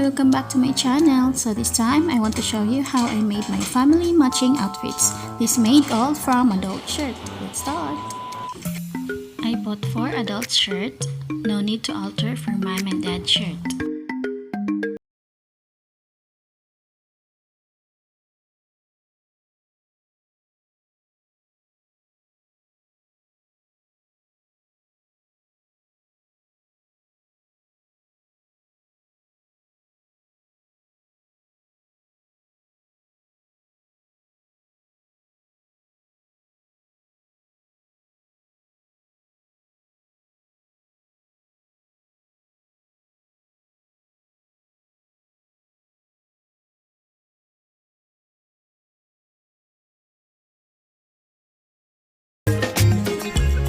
welcome back to my channel. So this time I want to show you how I made my family matching outfits. This made all from adult shirt. Let's start. I bought 4 adult shirt. No need to alter for mom and dad shirt.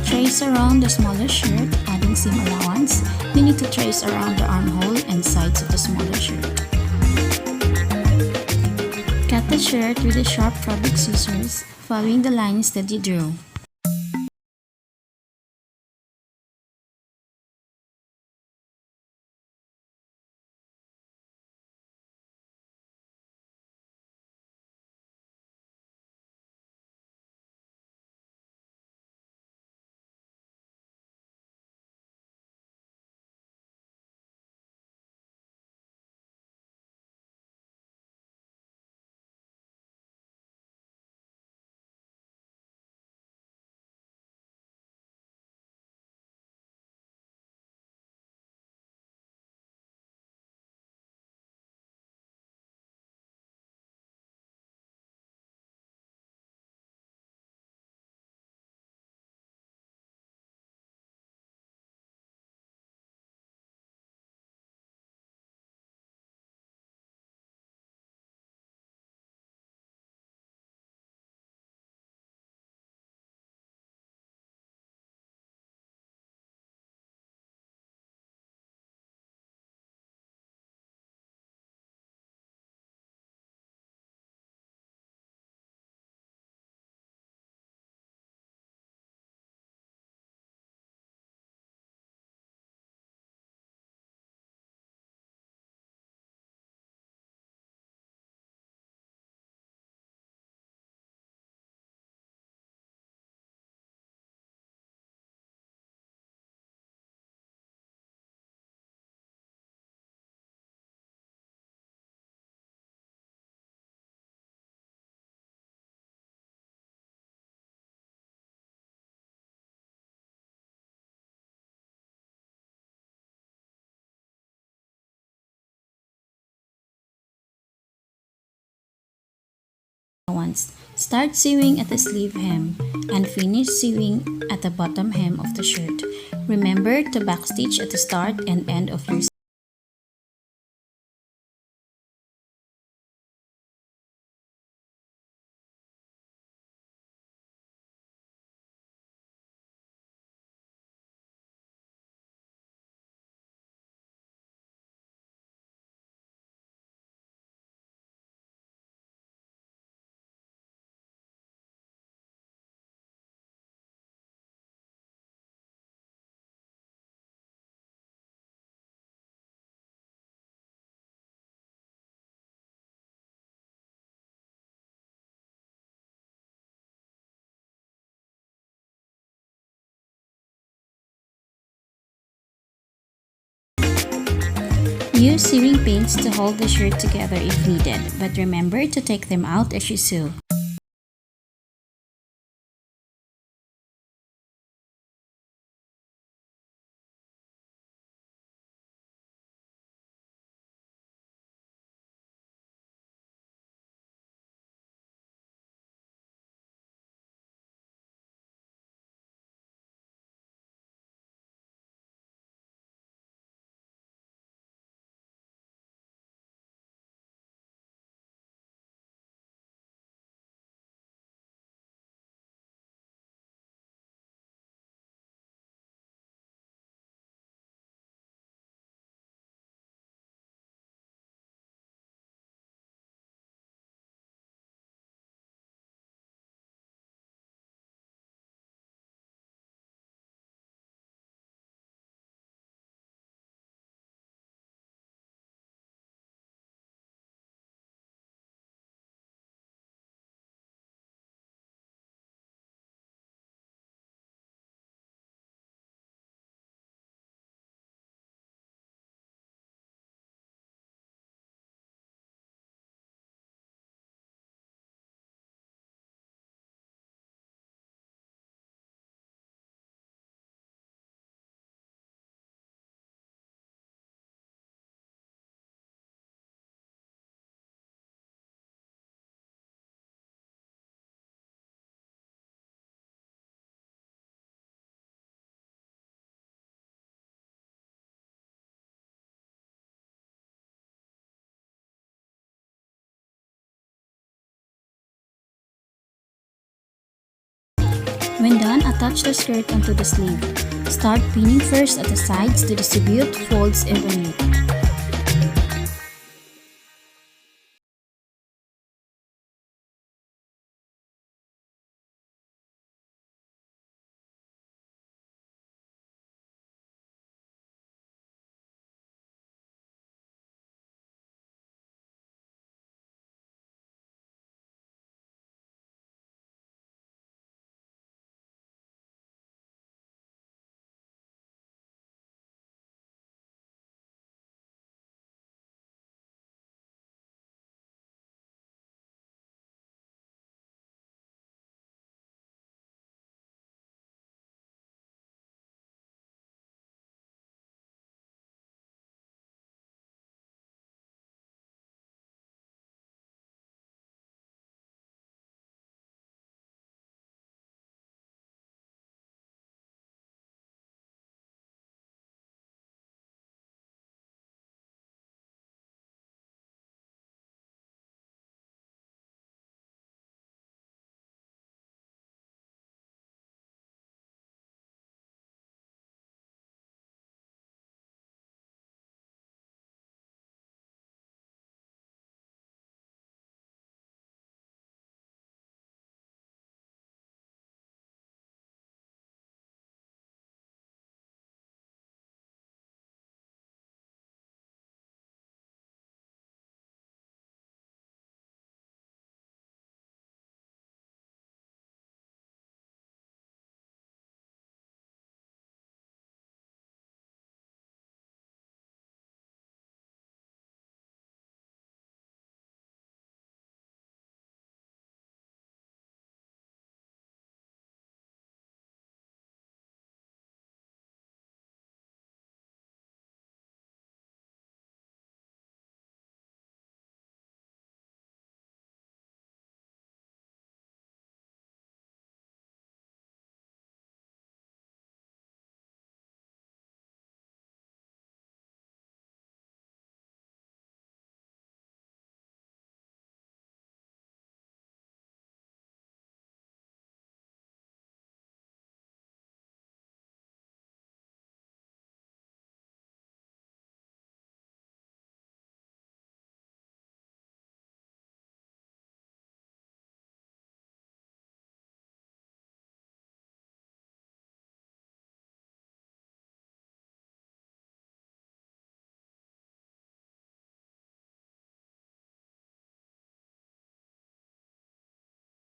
Trace around the smaller shirt, adding seam allowance. You need to trace around the armhole and sides of the smaller shirt. Cut the shirt with the sharp fabric scissors, following the lines that you drew. Once. Start sewing at the sleeve hem and finish sewing at the bottom hem of the shirt. Remember to backstitch at the start and end of your Use sewing pins to hold the shirt together if needed, but remember to take them out as you sew. When done, attach the skirt onto the sleeve. Start pinning first at the sides to distribute folds evenly.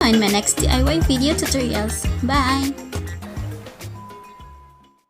In my next DIY video tutorials. Bye!